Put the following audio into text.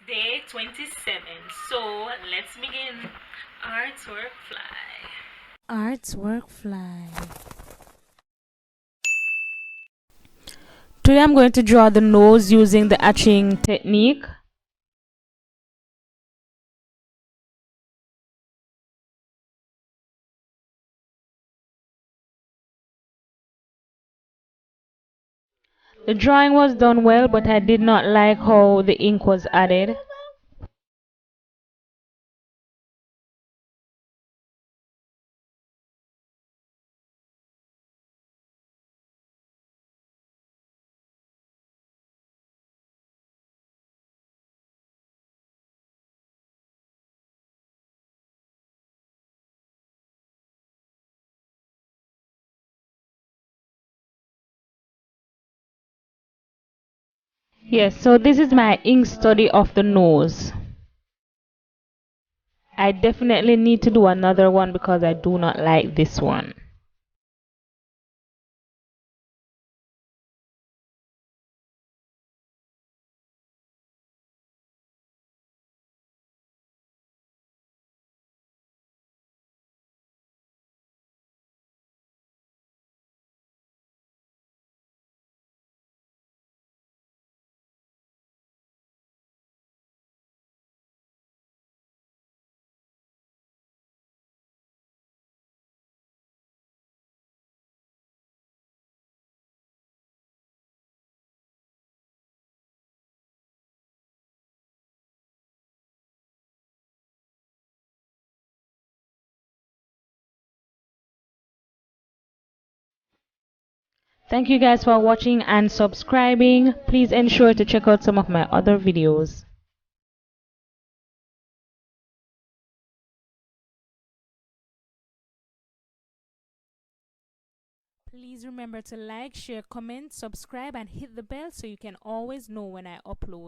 Day 27. So let's begin. Artwork fly. Artwork fly. Today I'm going to draw the nose using the etching technique. The drawing was done well, but I did not like how the ink was added. Yes, so this is my ink study of the nose. I definitely need to do another one because I do not like this one. Thank you guys for watching and subscribing. Please ensure to check out some of my other videos. Please remember to like, share, comment, subscribe, and hit the bell so you can always know when I upload.